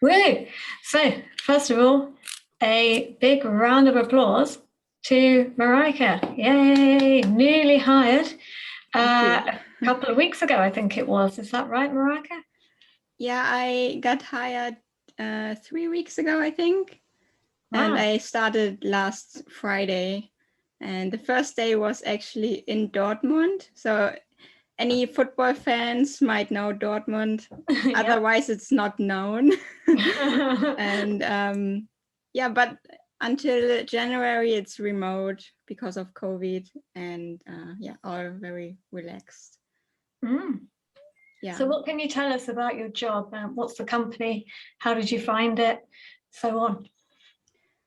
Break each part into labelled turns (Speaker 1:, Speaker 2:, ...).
Speaker 1: Woo! So, first of all, a big round of applause to Mareike. Yay! Newly hired a couple of weeks ago, I think it was. Is that right, Mareike?
Speaker 2: Yeah, I got hired 3 weeks ago, I think. Wow. And I started last Friday. And the first day was actually in Dortmund. So any football fans might know Dortmund. Yep. Otherwise, it's not known. And yeah, but until January, it's remote because of COVID. And yeah, all very relaxed.
Speaker 1: Yeah. So what can you tell us about your job? What's the company? How did you find it? So on.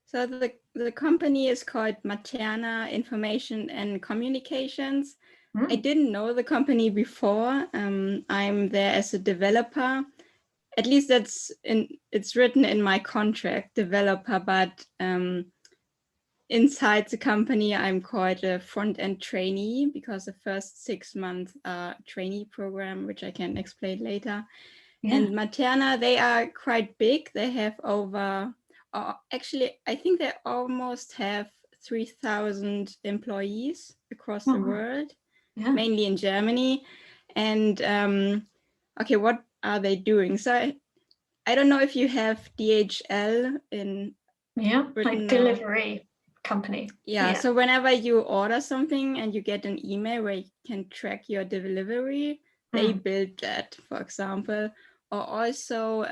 Speaker 2: So the company is called Materna Information and Communications. I didn't know the company before. I'm there as a developer. At least it's written in my contract, developer, but inside the company, I'm called a front-end trainee because the first 6 months are trainee program, which I can explain later. Yeah. And Materna, they are quite big. They have over, actually, I think they almost have 3,000 employees across the world, mainly in Germany. And okay, what are they doing? So I don't know if you have DHL in
Speaker 1: Britain, like delivery company.
Speaker 2: Yeah, so whenever you order something and you get an email where you can track your delivery, they build that, for example. Or also,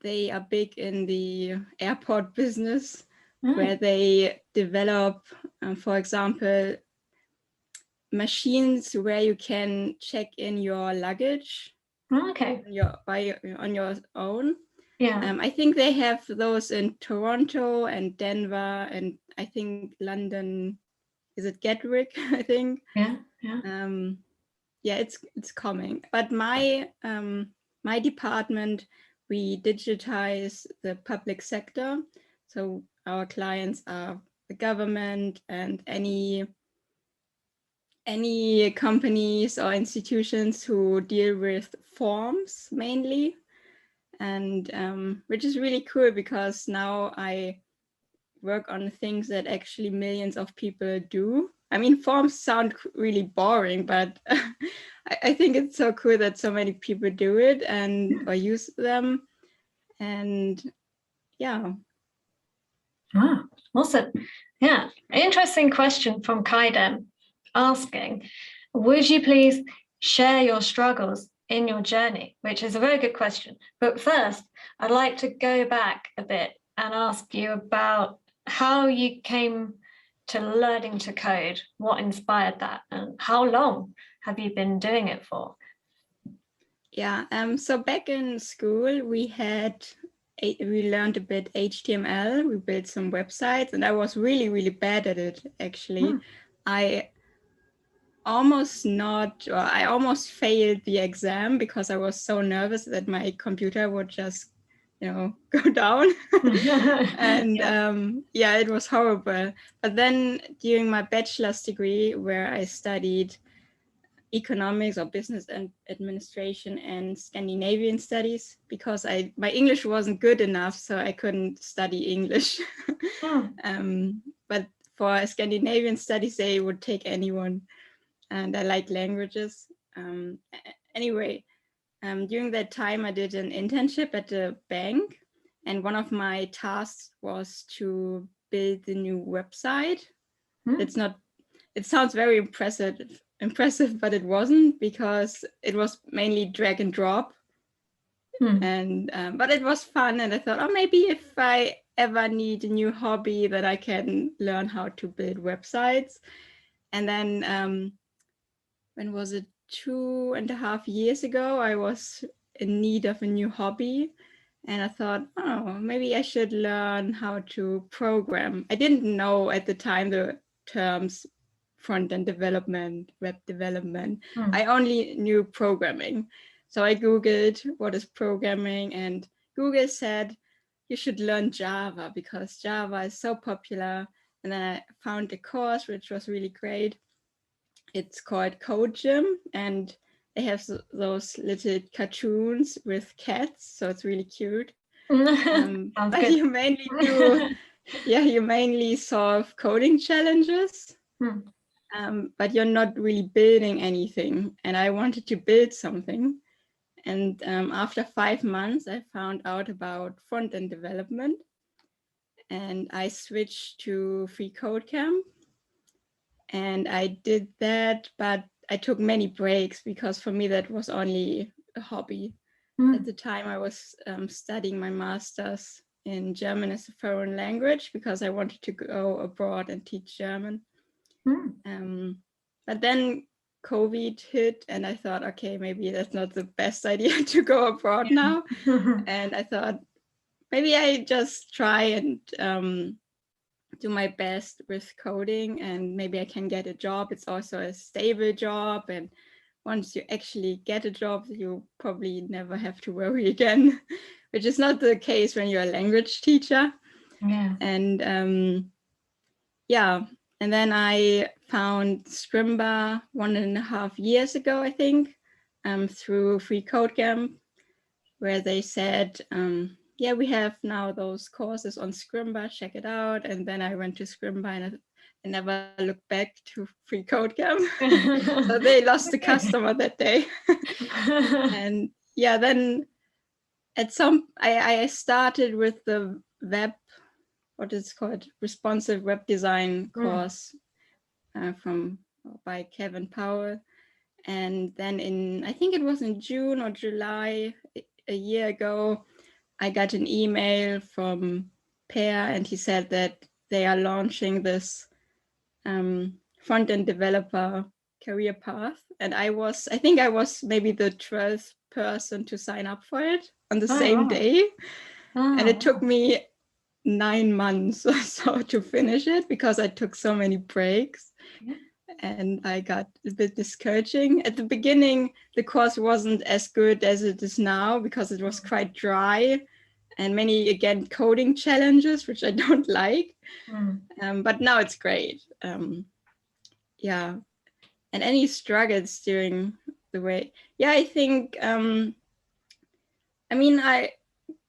Speaker 2: they are big in the airport business, where they develop, for example, machines where you can check in your luggage on your own. Yeah. I think they have those in Toronto and Denver, and I think London. Is it Gatwick? I think.
Speaker 1: Yeah.
Speaker 2: Yeah, it's coming. But my my department, we digitize the public sector. So our clients are the government and any companies or institutions who deal with forms mainly. And which is really cool because now I work on things that actually millions of people do. I mean, forms sound really boring, but I think it's so cool that so many people do it or use them. And yeah.
Speaker 1: Wow, awesome. Yeah, interesting question from Kaidem asking, would you please share your struggles in your journey? Which is a very good question. But first, I'd like to go back a bit and ask you about how you came to learning to code, what inspired that, and how long have you been doing it for?
Speaker 2: Yeah, so back in school, we learned a bit HTML, we built some websites, and I was really, really bad at it, actually. I almost failed the exam because I was so nervous that my computer would just, go down. And yeah, it was horrible. But then during my bachelor's degree, where I studied economics or business and administration and Scandinavian studies, because my English wasn't good enough, so I couldn't study English. But for Scandinavian studies, they would take anyone. And I like languages. Anyway, during that time, I did an internship at a bank, and one of my tasks was to build the new website. It sounds very impressive, but it wasn't, because it was mainly drag and drop. And but it was fun, and I thought, oh, maybe if I ever need a new hobby, that I can learn how to build websites. And then when was it, 2.5 years ago, I was in need of a new hobby, and I thought, oh, maybe I should learn how to program. I didn't know at the time the terms front-end development, web development. I only knew programming. So I Googled what is programming, and Google said you should learn Java because Java is so popular. And then I found a course which was really great. It's called Code Gym, and they have those little cartoons with cats, so it's really cute. But
Speaker 1: good.
Speaker 2: you mainly do, yeah, you mainly solve coding challenges, but you're not really building anything. And I wanted to build something. And after 5 months, I found out about front-end development. And I switched to Free Code Camp. And I did that, but I took many breaks because for me that was only a hobby. At the time, I was studying my master's in German as a foreign language because I wanted to go abroad and teach German. But then COVID hit and I thought, okay, maybe that's not the best idea to go abroad now. And I thought, maybe I just try and do my best with coding and maybe I can get a job. It's also a stable job. And once you actually get a job, you probably never have to worry again, which is not the case when you're a language teacher.
Speaker 1: Yeah.
Speaker 2: And yeah, and then I found Scrimba 1.5 years ago, I think, through Free Code Camp, where they said, yeah, we have now those courses on Scrimba, check it out. And then I went to Scrimba and I never looked back to Free Code Camp. So they lost a customer that day. And yeah, then I started with the web, what is called responsive web design course by Kevin Powell. And then I think it was in June or July, a year ago, I got an email from Per and he said that they are launching this front-end developer career path. And I think I was maybe the 12th person to sign up for it on the same day. And it took me 9 months or so to finish it because I took so many breaks. And I got a bit discouraging. At the beginning, the course wasn't as good as it is now because it was quite dry and many, again, coding challenges, which I don't like. But now it's great. Yeah. And any struggles during the way? Yeah, I think,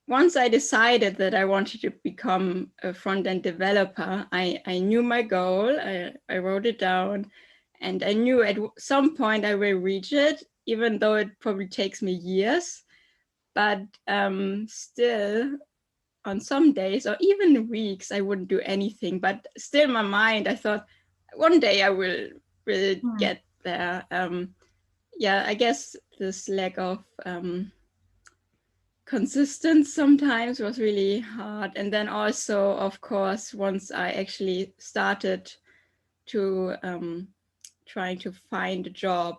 Speaker 2: once I decided that I wanted to become a front-end developer, I knew my goal, I wrote it down, and I knew at some point I will reach it, even though it probably takes me years. But still, on some days or even weeks, I wouldn't do anything. But still in my mind, I thought, one day I will get there. Yeah, I guess this lack of consistent sometimes was really hard. And then also, of course, once I actually started to trying to find a job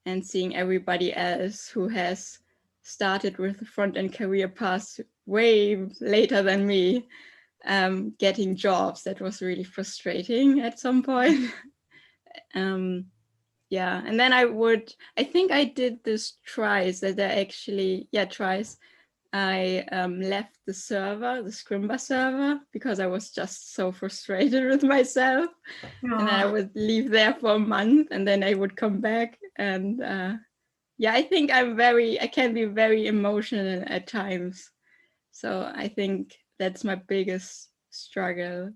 Speaker 2: and seeing everybody else who has started with the front-end career path way later than me getting jobs, that was really frustrating at some point. Yeah, and then I think I did this twice that I actually, twice. I left the server, the Scrimba server, because I was just so frustrated with myself. And then I would leave there for a month and then I would come back. And yeah, I think I can be very emotional at times. So I think that's my biggest struggle.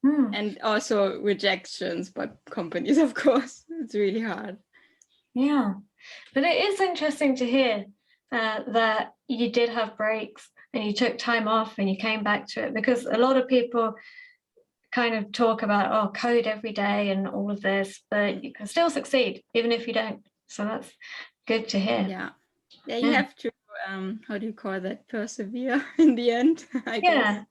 Speaker 2: And also rejections by companies, of course. It's really hard.
Speaker 1: Yeah, but it is interesting to hear that you did have breaks and you took time off and you came back to it, because a lot of people kind of talk about, oh, code every day and all of this, but you can still succeed even if you don't. So that's good to hear.
Speaker 2: Yeah, you have to, how do you call that, persevere in the end, I guess.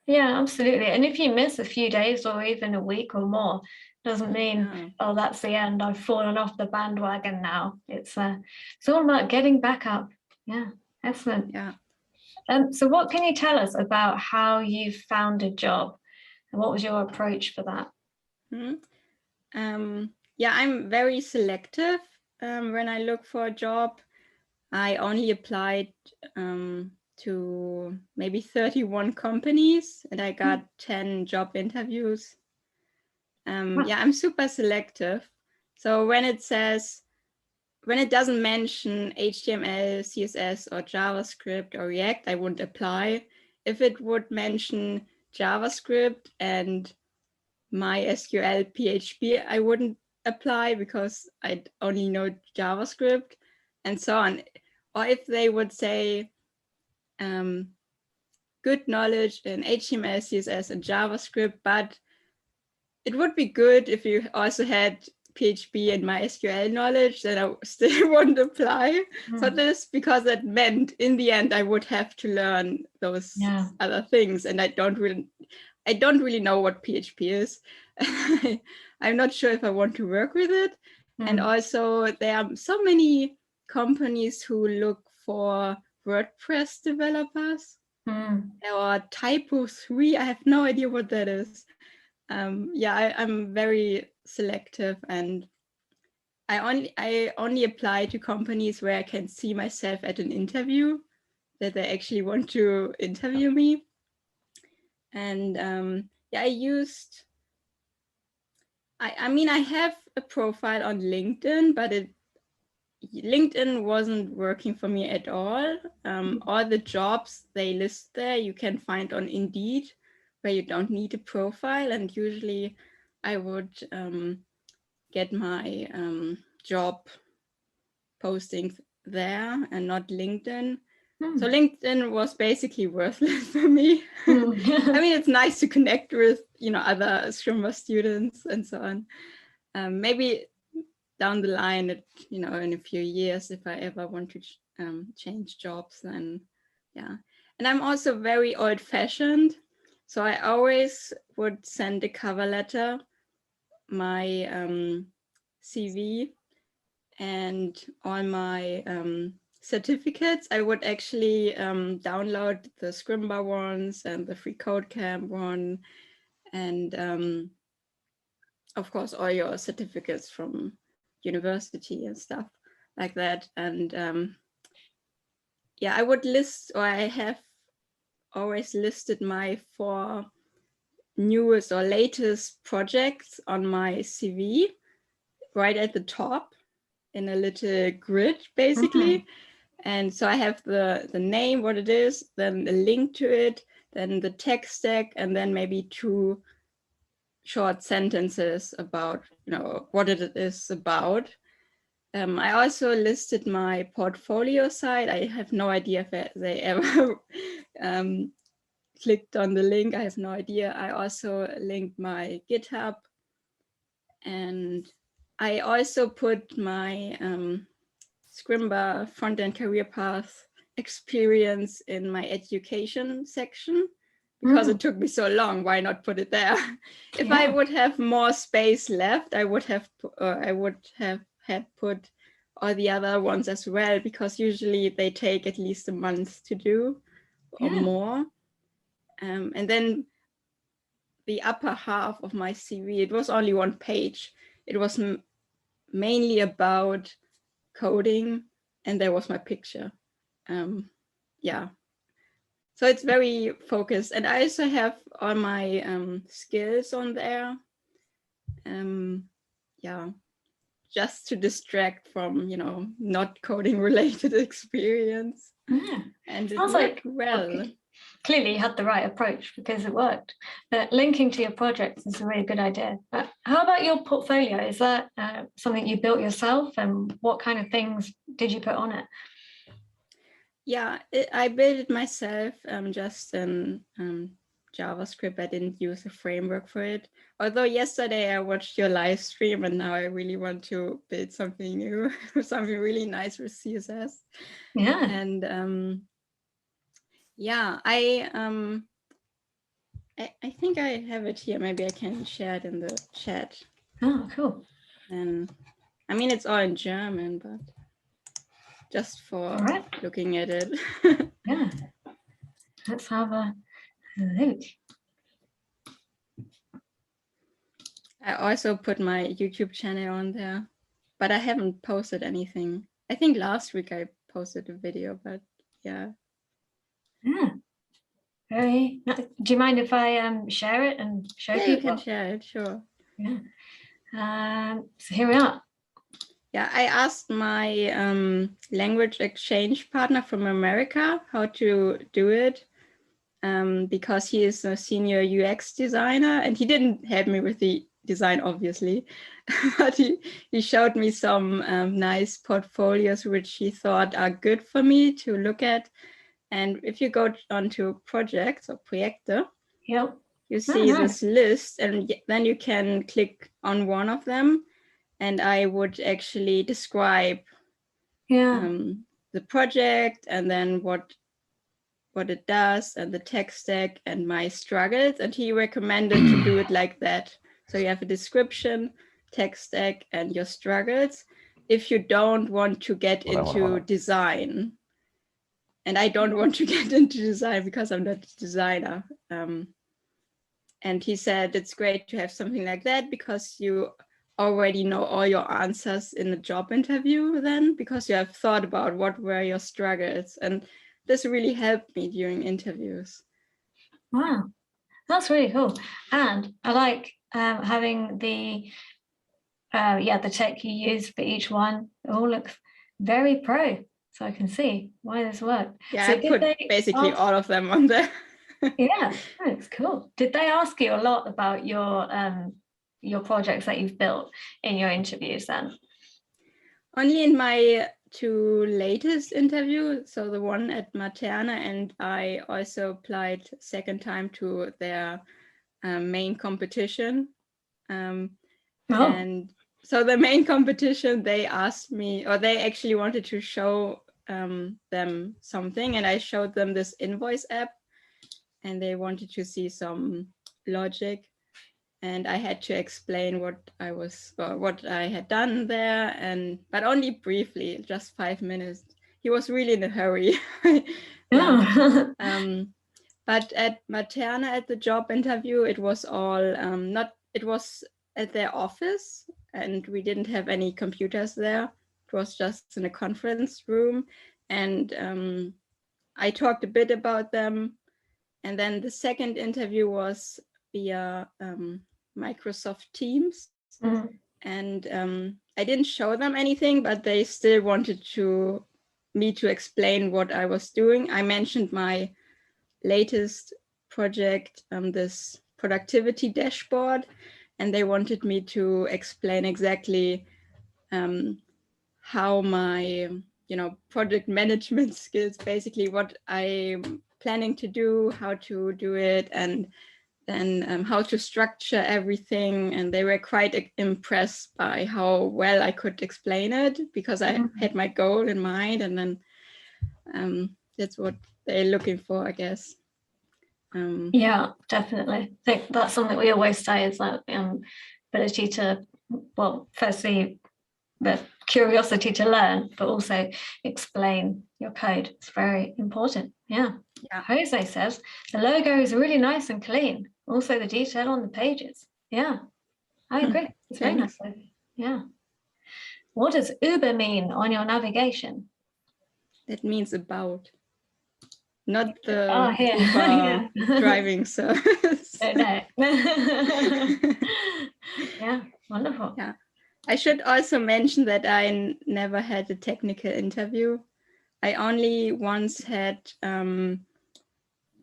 Speaker 1: Yeah, absolutely. And if you miss a few days or even a week or more, doesn't mean, oh, that's the end, I've fallen off the bandwagon now. It's all about getting back up. Yeah, excellent.
Speaker 2: Yeah.
Speaker 1: So what can you tell us about how you found a job and what was your approach for that?
Speaker 2: Yeah, I'm very selective when I look for a job. I only applied to maybe 31 companies and I got 10 job interviews. Yeah, I'm super selective. So when it says when it doesn't mention HTML, CSS, or JavaScript or React, I wouldn't apply. If it would mention JavaScript and MySQL, PHP, I wouldn't apply because I only know JavaScript and so on. Or if they would say good knowledge in HTML, CSS, and JavaScript, but it would be good if you also had PHP and MySQL knowledge, then I still wouldn't apply. So this, because that meant in the end I would have to learn those other things, and I don't really know what PHP is. I'm not sure if I want to work with it. And also there are so many companies who look for WordPress developers or Typo 3. I have no idea what that is. I'm very selective, and I only apply to companies where I can see myself at an interview, that they actually want to interview me. And I have a profile on LinkedIn, but LinkedIn wasn't working for me at all. All the jobs they list there you can find on Indeed, where you don't need a profile, and usually I would get my job postings there and not LinkedIn. So LinkedIn was basically worthless for me. I mean, it's nice to connect with other Scrum students and so on. Maybe down the line, in a few years, if I ever want to change jobs, then yeah. And I'm also very old-fashioned, so I always would send a cover letter, my CV, and all my certificates. I would actually download the Scrimba ones and the Free Code Camp one, and of course all your certificates from university and stuff like that. And I would list, or I have always listed my 4 newest or latest projects on my CV right at the top in a little grid, basically. And so I have the name, what it is, then a link to it, then the tech stack, and then maybe 2 short sentences about what it is about. I also listed my portfolio site. I have no idea if they ever clicked on the link. I have no idea. I also linked my GitHub, and I also put my Scrimba Frontend Career Path experience in my education section, because it took me so long. Why not put it there? If I would have more space left, I would have had put all the other ones as well, because usually they take at least a month to do or more. And then the upper half of my CV, it was only 1 page. It was mainly about coding, and there was my picture. So it's very focused, and I also have all my skills on there. Just to distract from not coding related experience. And it worked well.
Speaker 1: Clearly you had the right approach, because it worked. But linking to your projects is a really good idea. But how about your portfolio? Is that something you built yourself, and what kind of things did you put on it?
Speaker 2: I built it myself, just in JavaScript. I didn't use a framework for it. Although yesterday I watched your live stream, and now I really want to build something new, something really nice with CSS. And I think I have it here. Maybe I can share it in the chat.
Speaker 1: Oh, cool.
Speaker 2: And I mean, it's all in German, but just for looking at it.
Speaker 1: Let's have a look.
Speaker 2: I also put my YouTube channel on there, but I haven't posted anything. I think last week I posted a video, but
Speaker 1: Very nice. Do you mind if I share it and show people?
Speaker 2: You can share it, sure.
Speaker 1: So here we are.
Speaker 2: Yeah, I asked my language exchange partner from America how to do it, because he is a senior UX designer, and he didn't help me with the design, obviously, but he showed me some nice portfolios which he thought are good for me to look at. And if you go onto projects or Projekte,
Speaker 1: Yep.
Speaker 2: you see this list, and then you can click on one of them, and I would actually describe the project, and then what it does, and the tech stack, and my struggles. And he recommended to do it like that. So you have a description, tech stack, and your struggles. If you don't want to get into design, and I don't want to get into design because I'm not a designer. And he said it's great to have something like that because you already know all your answers in the job interview then, because you have thought about what were your struggles. And this really helped me during interviews.
Speaker 1: Wow, that's really cool. And I like having the tech you use for each one. It all looks very pro, so I can see why this worked.
Speaker 2: Yeah,
Speaker 1: so
Speaker 2: I put basically all of them on there.
Speaker 1: Yeah, that's cool. Did they ask you a lot about your projects that you've built in your interviews then?
Speaker 2: Only in my two latest interviews, so the one at Materna, and I also applied second time to their main competition. And so the main competition, they asked me, or they actually wanted to show them something, and I showed them this invoice app, and they wanted to see some logic, and I had to explain what I had done there, but only briefly, just 5 minutes. He was really in a hurry. But at Materna, at the job interview, it was all it was at their office, and we didn't have any computers there. It was just in a conference room, and I talked a bit about them. And then the second interview was via Microsoft Teams. And I didn't show them anything, but they still wanted me to explain what I was doing. I mentioned my latest project, this productivity dashboard, and they wanted me to explain exactly how my project management skills, basically what I'm planning to do, how to do it, and then how to structure everything. And they were quite impressed by how well I could explain it, because I had my goal in mind, and then that's what they're looking for, I guess.
Speaker 1: Yeah, definitely. I think that's something we always say, is that ability to, well, firstly, the curiosity to learn, but also explain your code. It's very important. Yeah. Jose says the logo is really nice and clean. Also the detail on the pages. Yeah, I agree. It's very nice. Yeah. What does Uber mean on your navigation?
Speaker 2: That means about. Not the
Speaker 1: Uber
Speaker 2: driving service.
Speaker 1: No. Yeah, wonderful.
Speaker 2: Yeah. I should also mention that I never had a technical interview. I only once had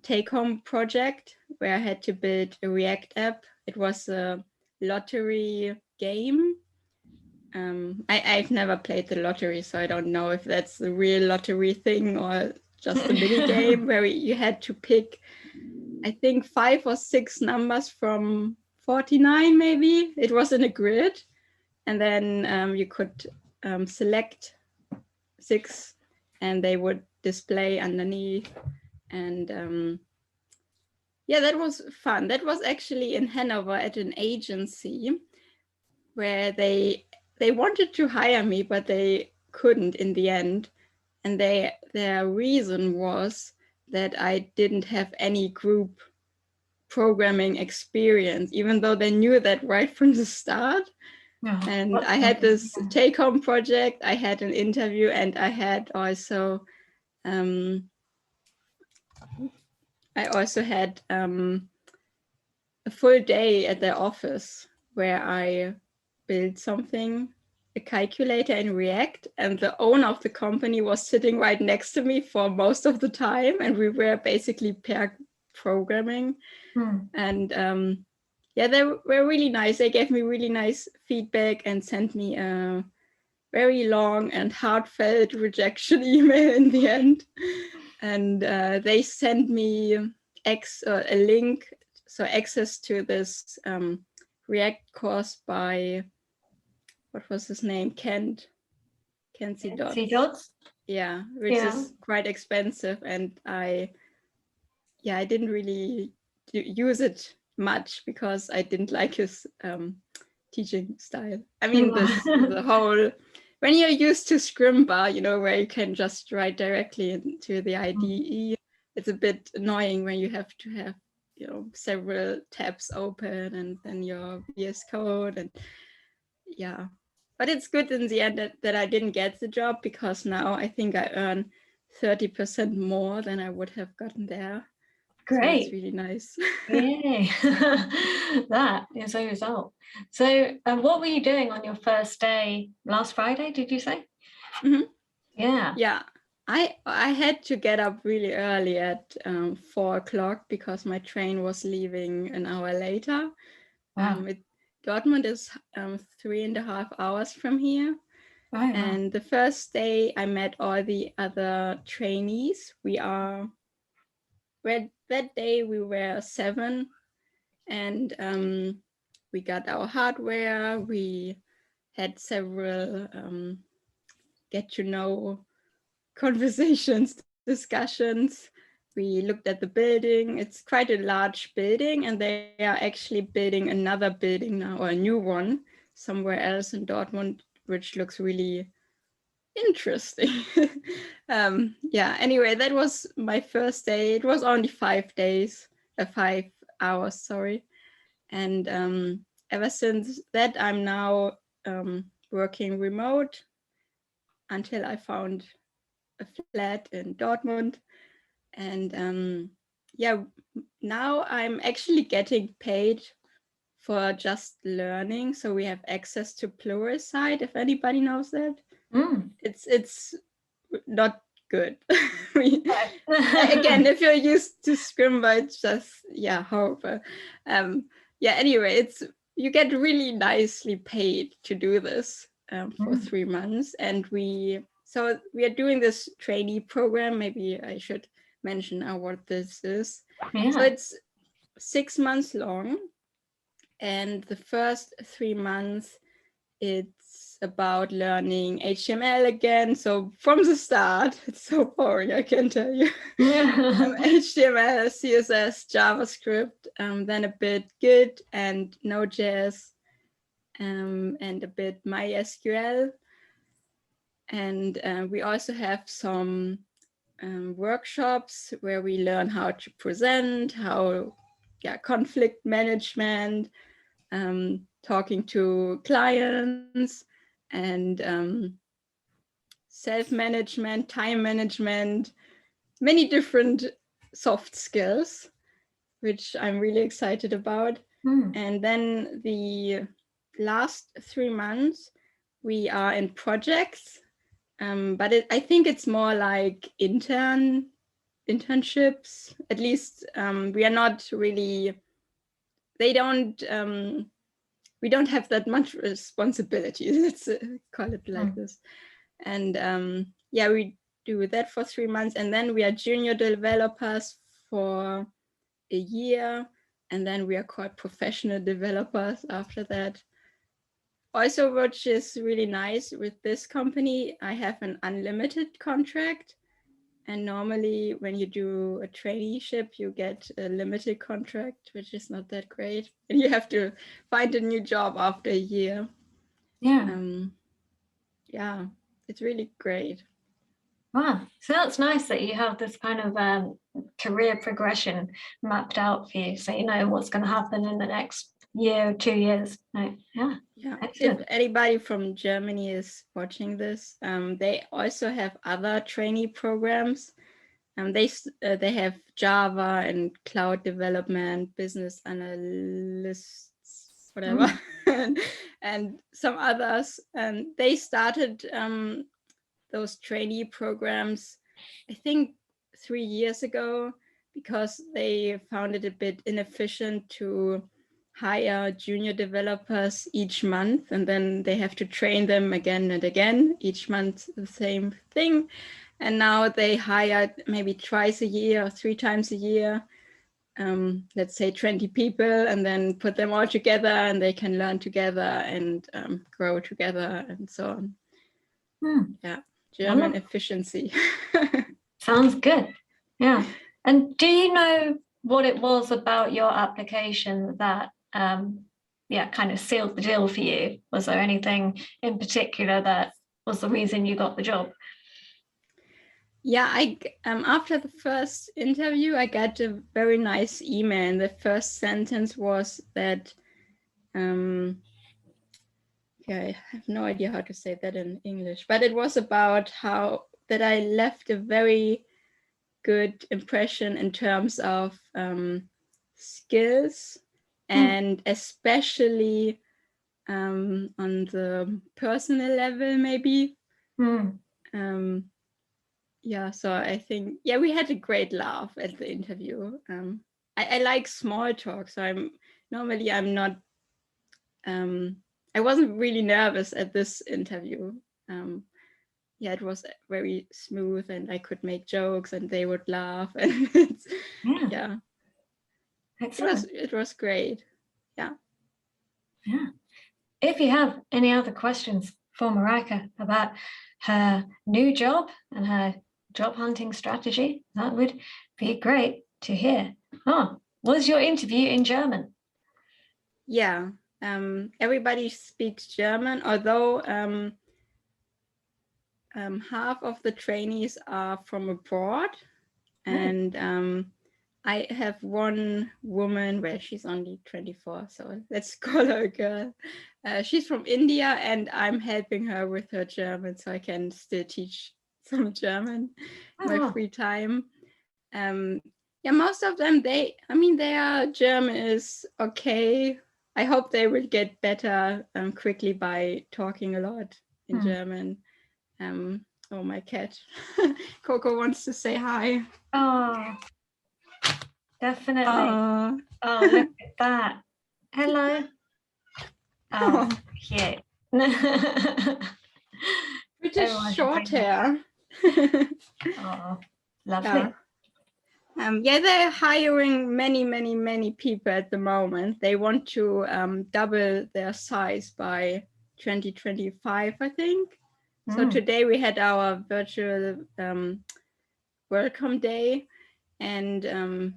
Speaker 2: take-home project where I had to build a React app. It was a lottery game. I've never played the lottery, so I don't know if that's the real lottery thing or just a mini game where you had to pick, I think, 5 or 6 numbers from 49, maybe. It was in a grid, and then you could select 6, and they would display underneath. And yeah, that was fun. That was actually in Hanover at an agency where they wanted to hire me, but they couldn't in the end. And their reason was that I didn't have any group programming experience, even though they knew that right from the start. And I had this take-home project, I had an interview, and I had also a full day at their office where I built something a calculator in React, and the owner of the company was sitting right next to me for most of the time, and we were basically pair programming. And yeah, they were really nice. They gave me really nice feedback and sent me a very long and heartfelt rejection email in the end. And they sent me a link, so access to this React course by, what was his name? Kenzie Dodds. Yeah, which is quite expensive, and I didn't really use it much because I didn't like his teaching style. I mean, the whole, when you're used to Scrimba, you know, where you can just write directly into the IDE, it's a bit annoying when you have to have, you know, several tabs open and then your VS Code, and yeah. But it's good in the end that I didn't get the job, because now I think I earn 30% more than I would have gotten there.
Speaker 1: Great.
Speaker 2: So it's really nice.
Speaker 1: Yay. That is a result. So what were you doing on your first day last Friday, did you say?
Speaker 2: Mm-hmm.
Speaker 1: Yeah.
Speaker 2: Yeah. I had to get up really early at 4 o'clock because my train was leaving an hour later.
Speaker 1: Wow.
Speaker 2: Dortmund is 3.5 hours from here.
Speaker 1: Oh, wow.
Speaker 2: And the first day I met all the other trainees. That day we were 7, and we got our hardware. We had several get to know conversations, discussions. We looked at the building. It's quite a large building, and they are actually building another building now, or a new one somewhere else in Dortmund, which looks really interesting. Yeah, anyway, that was my first day. It was only 5 hours, sorry. And ever since that, I'm now working remote until I found a flat in Dortmund. And yeah, now I'm actually getting paid for just learning. So we have access to Pluralsight, if anybody knows that. It's not good. Again, if you're used to Scrimba, it's just, yeah, horrible. Yeah, anyway, you get really nicely paid to do this for 3 months. And so we are doing this trainee program. Maybe I should mention now what this is.
Speaker 1: Yeah.
Speaker 2: So it's 6 months long. And the first 3 months, it's about learning HTML again. So from the start, it's so boring, I can tell you. HTML, CSS, JavaScript, then a bit Git and Node.js, and a bit MySQL. And we also have some workshops where we learn how to present, conflict management, talking to clients, and self-management, time management, many different soft skills, which I'm really excited about. And then the last 3 months, we are in projects, but I think it's more like internships. At least we are not really, we don't have that much responsibility. Let's call it like this. And yeah, we do that for 3 months, and then we are junior developers for a year, and then we are called professional developers after that. Also, which is really nice with this company, I have an unlimited contract. And normally when you do a traineeship, you get a limited contract, which is not that great. And you have to find a new job after a year.
Speaker 1: Yeah.
Speaker 2: Yeah, it's really great.
Speaker 1: Wow. So that's nice that you have this kind of career progression mapped out for you. So you know what's going to happen in the next year or 2 years. Right. Yeah.
Speaker 2: If anybody from Germany is watching this, they also have other trainee programs. They have Java and cloud development, business analysts, whatever, and some others. And they started those trainee programs, I think 3 years ago, because they found it a bit inefficient to hire junior developers each month, and then they have to train them again and again, each month the same thing. And now they hire maybe twice a year or 3 times a year, let's say 20 people, and then put them all together, and they can learn together and grow together and so on. Yeah, German efficiency.
Speaker 1: Sounds good. Yeah. And do you know what it was about your application that kind of sealed the deal for you? Was there anything in particular that was the reason you got the job?
Speaker 2: Yeah, after the first interview, I got a very nice email, and the first sentence was that, I have no idea how to say that in English, but it was about how that I left a very good impression in terms of skills, and especially on the personal level, maybe. Yeah, so I think, yeah, we had a great laugh at the interview. I like small talk, so I'm not, I wasn't really nervous at this interview. Yeah, it was very smooth, and I could make jokes and they would laugh, and yeah.
Speaker 1: Excellent.
Speaker 2: It was great. Yeah.
Speaker 1: If you have any other questions for Mareike about her new job and her job hunting strategy, that would be great to hear. Was your interview in German?
Speaker 2: Yeah, everybody speaks German, although half of the trainees are from abroad, and I have one woman, well, she's only 24, so let's call her a girl. She's from India, and I'm helping her with her German, so I can still teach some German in my free time. Yeah, most of them, their German is okay. I hope they will get better quickly by talking a lot in German. Oh, my cat. Coco wants to say hi.
Speaker 1: Oh, definitely. Oh, look at that. Hello. Oh, cute.
Speaker 2: British short hair.
Speaker 1: Oh, lovely.
Speaker 2: Yeah, they're hiring many people at the moment. They want to double their size by 2025, I think. So today we had our virtual welcome day, and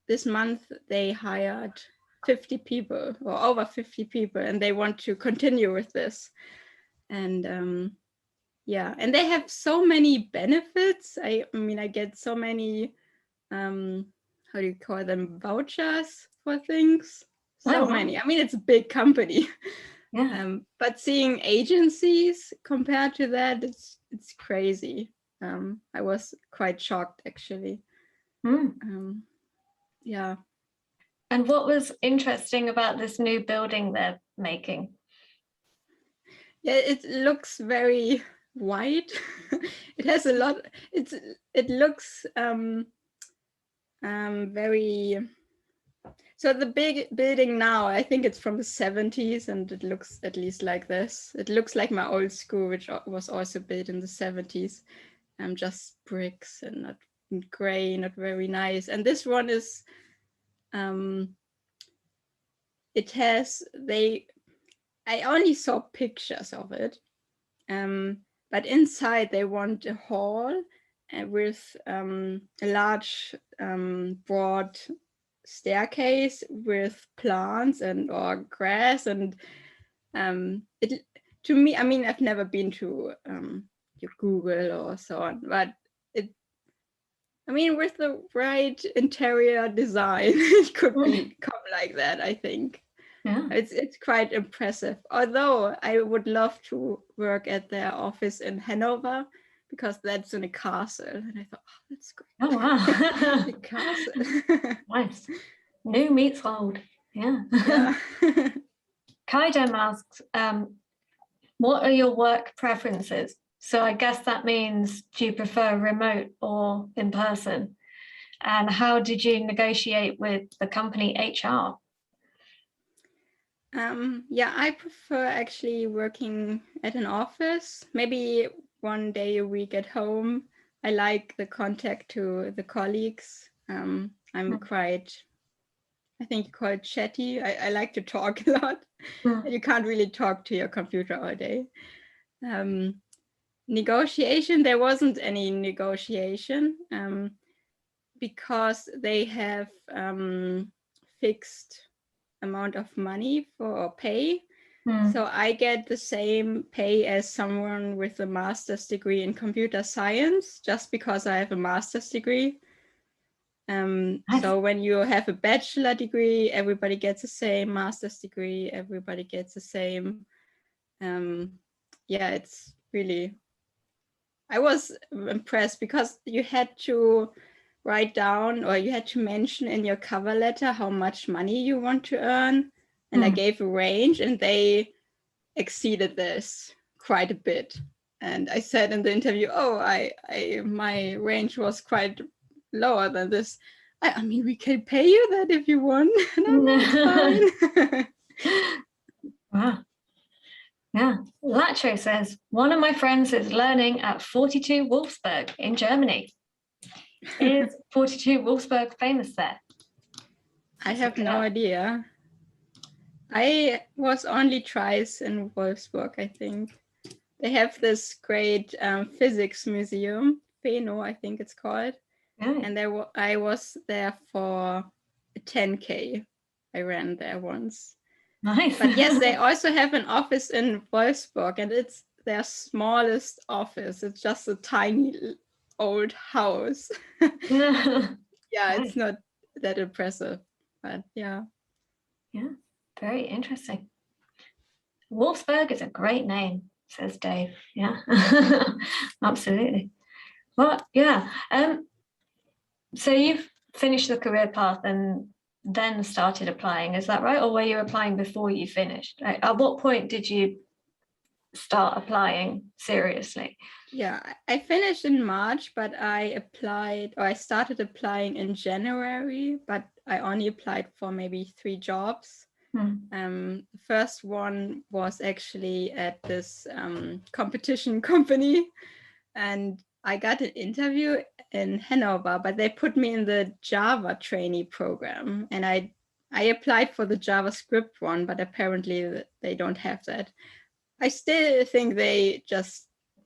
Speaker 2: this month they hired 50 people or over 50 people, and they want to continue with this. And yeah, and they have so many benefits. I get so many how do you call them, vouchers for things, so many. It's a big company. But seeing agencies compared to that, it's crazy. I was quite shocked, actually. Yeah.
Speaker 1: And what was interesting about this new building they're making?
Speaker 2: Yeah, it looks very white. It has a lot. It looks very. So the big building now, I think it's from the 70s, and it looks at least like this. It looks like my old school, which was also built in the 70s. Just bricks and not gray, not very nice. And this one is, it has, I only saw pictures of it, but inside they want a hall with a large, broad staircase with plants and or grass, and it, to me, I've never been to your Google or so on, but it, with the right interior design, it could become like that, I think.
Speaker 1: Yeah.
Speaker 2: It's quite impressive, although I would love to work at their office in Hanover, because that's in a castle, and I thought, that's great.
Speaker 1: Oh, wow.
Speaker 2: The castle.
Speaker 1: Nice. New meets old. Yeah. Kaidem asks, what are your work preferences? So I guess that means, do you prefer remote or in person? And how did you negotiate with the company HR?
Speaker 2: Yeah, I prefer actually working at an office, maybe one day a week at home. I like the contact to the colleagues. I'm quite, I think you call it chatty. I like to talk a lot. You can't really talk to your computer all day. Negotiation, there wasn't any negotiation because they have fixed amount of money for pay. So I get the same pay as someone with a master's degree in computer science, just because I have a master's degree. So when you have a bachelor degree, everybody gets the same. Master's degree, everybody gets the same. Yeah, it's really, I was impressed because you had to write down, or you had to mention in your cover letter how much money you want to earn. And I gave a range, and they exceeded this quite a bit. And I said in the interview, oh, my range was quite lower than this. I mean, we can pay you that if you want. No, it's fine.
Speaker 1: Wow. Yeah. Lacho says, one of my friends is learning at 42 Wolfsburg in Germany. Is 42 Wolfsburg famous there?
Speaker 2: I have no idea. I was only twice in Wolfsburg, I think. They have this great physics museum, Pheno, I think it's called.
Speaker 1: Yeah.
Speaker 2: And I was there for a 10K. I ran there once.
Speaker 1: Nice.
Speaker 2: But yes, they also have an office in Wolfsburg, and it's their smallest office. It's just a tiny old house. Yeah,
Speaker 1: Nice.
Speaker 2: it's not that impressive, but yeah.
Speaker 1: Yeah, very interesting. Wolfsburg is a great name, says Dave. Yeah, absolutely. Well, yeah. So you've finished the career path and then started applying, is that right? Or were you applying before you finished? At what point did you start applying seriously?
Speaker 2: Yeah, I finished in March, but I started applying in January, but I only applied for maybe 3 jobs. The first one was actually at this competition company, and I got an interview in Hanover, but they put me in the Java trainee program, and I applied for the JavaScript one, but apparently they don't have that. I still think they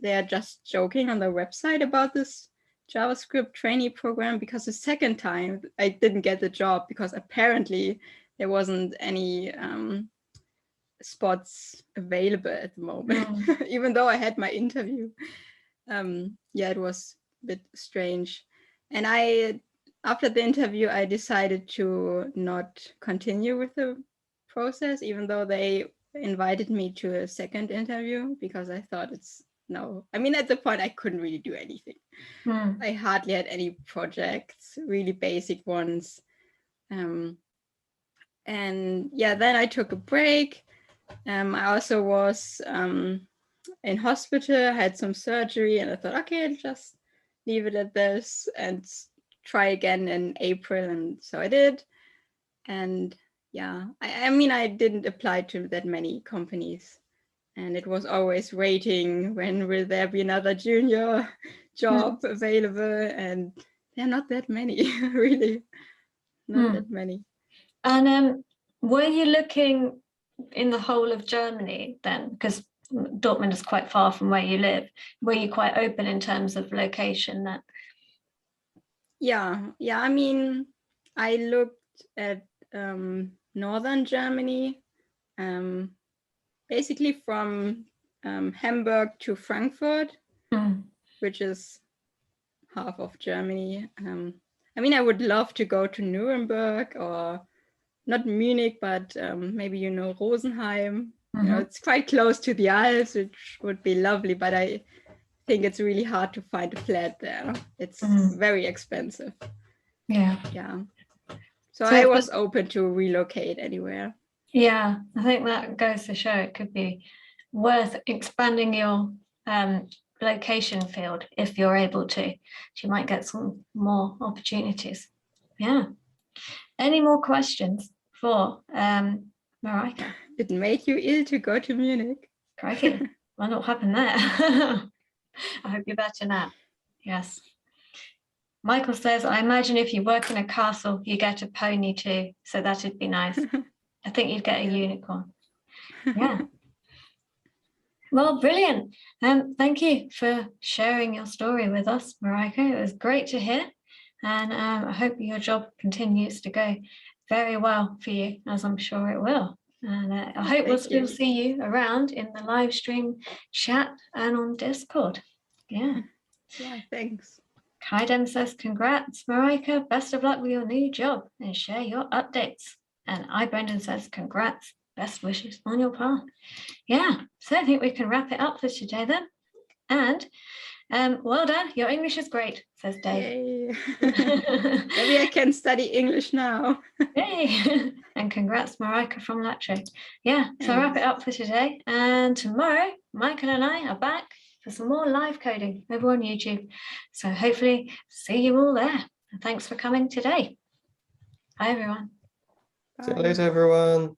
Speaker 2: are just joking on their website about this JavaScript trainee program, because the second time I didn't get the job because apparently there wasn't any spots available at the moment, even though I had my interview. Yeah, it was a bit strange. And after the interview, I decided to not continue with the process, even though they invited me to a second interview, because I thought I mean, at the point I couldn't really do anything. I hardly had any projects, really basic ones. And yeah, then I took a break. I also was in hospital, had some surgery, and I thought, okay, I'll just leave it at this and try again in April. And so I did. And yeah, I mean, I didn't apply to that many companies, and it was always waiting, when will there be another junior job available? And there are not that many, really, not that many.
Speaker 1: And were you looking in the whole of Germany then? Because Dortmund is quite far from where you live. Were you quite open in terms of location then?
Speaker 2: Yeah. I mean, I looked at northern Germany, basically from Hamburg to Frankfurt, which is half of Germany. I mean, I would love to go to Nuremberg, or not Munich, but maybe, Rosenheim. It's quite close to the Alps, which would be lovely, but I think it's really hard to find a flat there. It's very expensive. Yeah. So I was open to relocate anywhere.
Speaker 1: Yeah, I think that goes to show it could be worth expanding your location field if you're able to. You might get some more opportunities. Yeah. Any more questions for Mareike?
Speaker 2: It made you ill to go to Munich.
Speaker 1: Crikey, well, what happened there? I hope you're better now. Yes. Michael says, I imagine if you work in a castle, you get a pony too. So that'd be nice. I think you'd get a unicorn. Yeah. Well, brilliant. Thank you for sharing your story with us, Mareike. It was great to hear. And I hope your job continues to go very well for you, as I'm sure it will. And I hope we'll still see you around in the live stream chat and on Discord. Yeah.
Speaker 2: Yeah, thanks.
Speaker 1: Kaidem says, congrats, Mareike. Best of luck with your new job and share your updates. And Brendan says, congrats. Best wishes on your path. Yeah, so I think we can wrap it up for today then. And well done, your English is great, says Dave.
Speaker 2: Maybe I can study English now.
Speaker 1: Yay! And congrats, Mareike from Latro. Yeah, so I'll wrap it up for today. And tomorrow, Michael and I are back for some more live coding over on YouTube. So hopefully see you all there. And thanks for coming today. Bye, everyone.
Speaker 3: Bye. See you later, everyone.